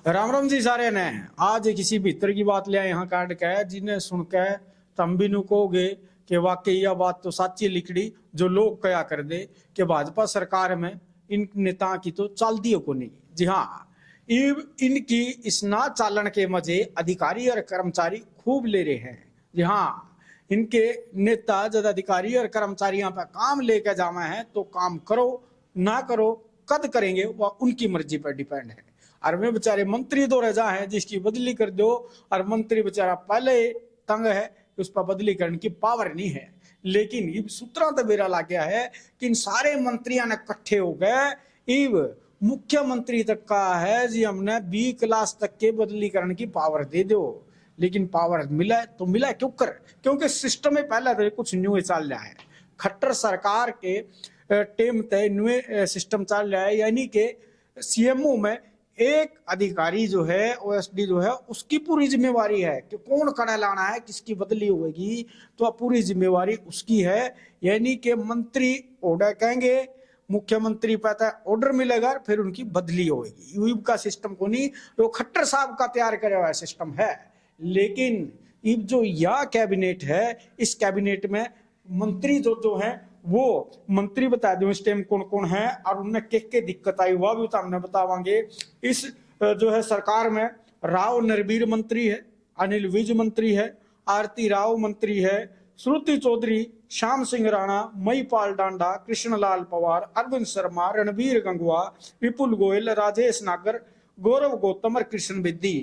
राम राम जी सारे ने। आज किसी भीतर की बात लिया यहाँ काट के जिन्हें सुन के तुम भी नु कहोगे कि वाकई यह बात तो सच्ची लिखड़ी जो लोग कया कर दे कि भाजपा सरकार में इन नेता की तो चलती हो को नहीं। जी हाँ, इनकी इस ना चालन के मजे अधिकारी और कर्मचारी खूब ले रहे हैं। जी हाँ, इनके नेता जब अधिकारी और कर्मचारी यहाँ पे काम लेके जाना है तो काम करो ना करो कद करेंगे वह उनकी मर्जी पर डिपेंड है। और वे बेचारे मंत्री दो रजा है जिसकी बदली कर दो और मंत्री बेचारा पहले तंग है, उस पर बदली करने की पावर नहीं है। लेकिन ये सूत्रा तो बेरा ला गया है कि इन सारे मंत्रियों ने इकट्ठे हो गए इव मुख्यमंत्री तक का है जी हमने 20 क्लास तक के बदली करने की पावर दे दो। लेकिन पावर मिला तो मिला क्यों कर, क्योंकि सिस्टम में पहले तो कुछ न्यू चल रहा है। खट्टर सरकार के टेम तय न्यू सिस्टम चल रहा है, यानी कि सीएमओ में एक अधिकारी जो है ओएसडी जो है उसकी पूरी जिम्मेवारी है कि कौन कड़ा लाना है किसकी बदली होगी, तो पूरी जिम्मेवारी उसकी है। यानी कि मंत्री ऑर्डर कहेंगे, मुख्यमंत्री पता ऑर्डर मिलेगा फिर उनकी बदली होगी। यूब का सिस्टम को नहीं, तो खट्टर साहब का तैयार करे हुआ सिस्टम है। लेकिन ये जो यह कैबिनेट है इस कैबिनेट में मंत्री जो है वो मंत्री बता दो इस टाइम कौन कौन है और उनमें के दिक्कत आई वह भी तो हमने बतावांगे। इस जो है सरकार में राव नरवीर मंत्री है, अनिल विज मंत्री है, आरती राव मंत्री है, श्रुति चौधरी, श्याम सिंह राणा, मईपाल डांडा, कृष्णलाल पवार, अरविंद शर्मा, रणबीर गंगवा, विपुल गोयल, राजेश नागर, गौरव गौतम और कृष्ण बेदी,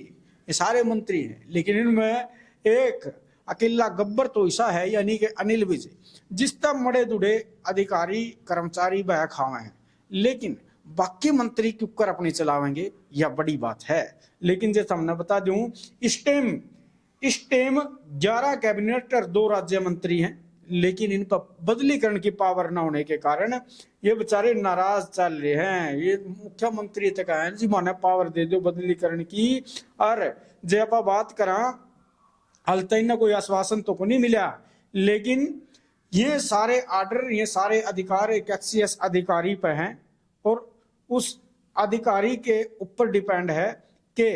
ये सारे मंत्री हैं। लेकिन इनमें एक अकेला गब्बर तो ऐसा है यानी कि अनिल विज जिस तक मड़े दुड़े अधिकारी कर्मचारी बह खावे हैं, लेकिन बाकी मंत्री क्यों कर अपनी चलावेंगे यह बड़ी बात है। लेकिन जैसे हमने बता दूं इस टाइम 11 कैबिनेट और 2 राज्य मंत्री हैं, लेकिन इन पर बदली करने की पावर न होने के कारण ये बेचारे नाराज चल रहे हैं। ये मुख्यमंत्री तक है जी माने पावर दे दो बदली करने की। और जब आप बात करा हाल कोई आश्वासन तो को नहीं मिला, लेकिन ये सारे ऑर्डर ये सारे अधिकार एक एक्सीएस अधिकारी पे हैं और उस अधिकारी के ऊपर डिपेंड है कि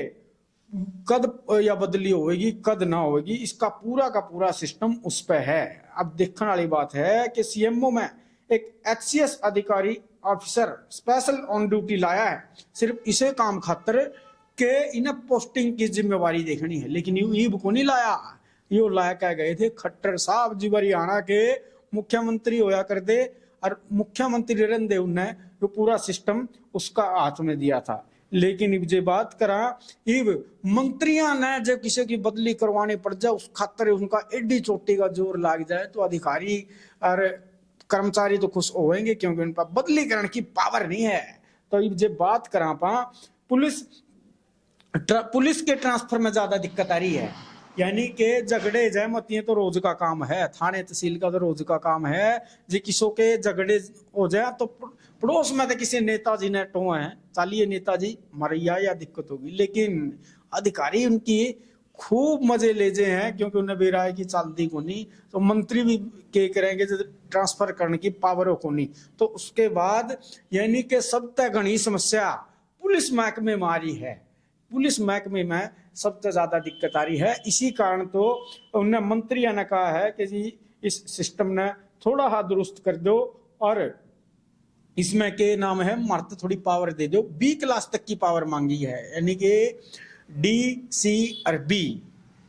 कद या बदली होगी कद ना होगी, इसका पूरा का पूरा सिस्टम उस पे है। अब देखने वाली बात है कि सीएमओ में एक एक्सीएस अधिकारी ऑफिसर स्पेशल ऑन ड्यूटी लाया है सिर्फ इसे काम खातर के इन्हें पोस्टिंग की जिम्मेवारी देखनी है। लेकिन ये को नहीं लाया, यो लाया क्या गए थे खट्टर साहब जी हरियाणा के मुख्यमंत्री होया कर दे और मुख्यमंत्री रन दे उन्हें जो पूरा सिस्टम उसका हाथ में दिया था। लेकिन इब जे बात करा इब मंत्रियों ने जब किसी की बदली करवानी पड़ जाए उस खातर उनका एडी चोटी का जोर लाग जाए तो अधिकारी और कर्मचारी तो खुश होंगे क्योंकि उन पर बदली करने की पावर नहीं है। तो इब जे बात करा पा पुलिस के ट्रांसफर में ज्यादा दिक्कत आ रही है, यानी कि झगड़े जहमतियां तो रोज का काम है, थाने तहसील का तो रोज का काम है। जी किसों के झगड़े हो जाए तो पड़ोस में तो किसी नेताजी ने टो है चालिए नेताजी मरिया या दिक्कत होगी, लेकिन अधिकारी उनकी खूब मजे ले जे हैं क्योंकि उन्हें बेरा की चलती को नहीं। तो मंत्री भी के करेंगे ट्रांसफर करने की पावर को नहीं। तो उसके बाद यानी कि सब तक घनी समस्या पुलिस महकमे में आ रही है, पुलिस महकमे में सबसे ज्यादा दिक्कत आ रही है। इसी कारण तो उन्हें मंत्रियों ने कहा है कि जी इस सिस्टम ने थोड़ा हाथ दुरुस्त कर दो और इसमें के नाम है मर्द थोड़ी पावर दे दो। 20 क्लास तक की पावर मांगी है, यानी कि डी सी और बी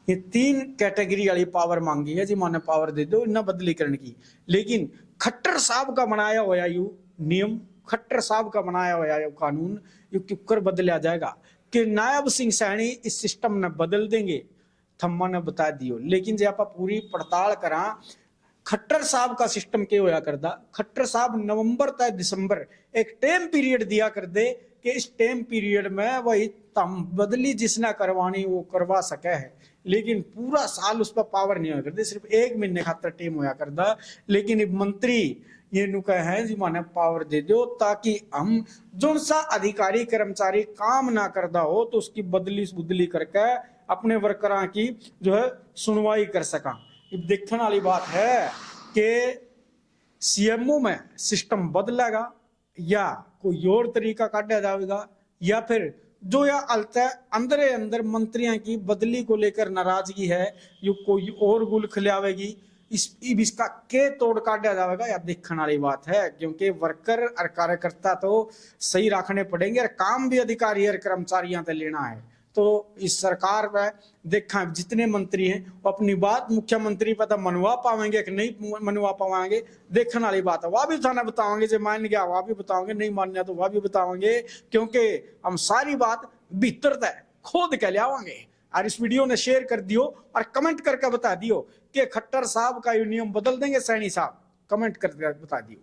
ये 3 कैटेगरी वाली पावर मांगी है जी माने पावर दे दो इन्हें बदली करने की। लेकिन खट्टर साहब का बनाया हुआ यू नियम, खट्टर साहब का बनाया हुआ कानून यू क्यों कर बदला जाएगा कि नायब सिंह सैनी इस सिस्टम ने बदल देंगे, थम्मा ने बता दियो। लेकिन जब आप पूरी पड़ताल करा खट्टर साहब का सिस्टम क्या होया करदा, खट्टर साहब नवंबर तक दिसंबर एक टाइम पीरियड दिया कर दे कि इस टाइम पीरियड में वही तम बदली जिसने करवानी वो करवा सके है, लेकिन पूरा साल उस पर पावर नहीं होया करते, सिर्फ 1 महीने खातर टाइम होया करदा। लेकिन मंत्री ये नुका है जी माने पावर दे दो ताकि हम जो सा अधिकारी कर्मचारी काम ना करता हो तो उसकी बदली करके अपने वर्करां की जो है सुनवाई कर सका। देखने वाली बात है कि सीएमओ में सिस्टम बदलेगा या कोई और तरीका काटा जाएगा या फिर जो यह अंदर अंदर मंत्रियों की बदली को लेकर नाराजगी है, यो कोई और गुल खिलावेगी, इसका के तोड़ काटा जाएगा या देखने वाली बात है। क्योंकि वर्कर और कार्यकर्ता तो सही रखने पड़ेंगे और काम भी अधिकारी और कर्मचारियों से लेना है। तो इस सरकार में देखा जितने मंत्री हैं वो अपनी बात मुख्यमंत्री पता मनवा पाएंगे कि नहीं मनवा पाएंगे, देखने वाली बात है। वह भी थाना बताओगे, जो मान गया वह भी बताओगे, नहीं मानना तो वह भी बताओगे, क्योंकि हम सारी बात भीतर तक खोद के लियावांगे। और इस वीडियो ने शेयर कर दियो और कमेंट करके बता दियो कि खट्टर साहब का ये नियम बदल देंगे। सैनी साहब कमेंट करके बता दियो।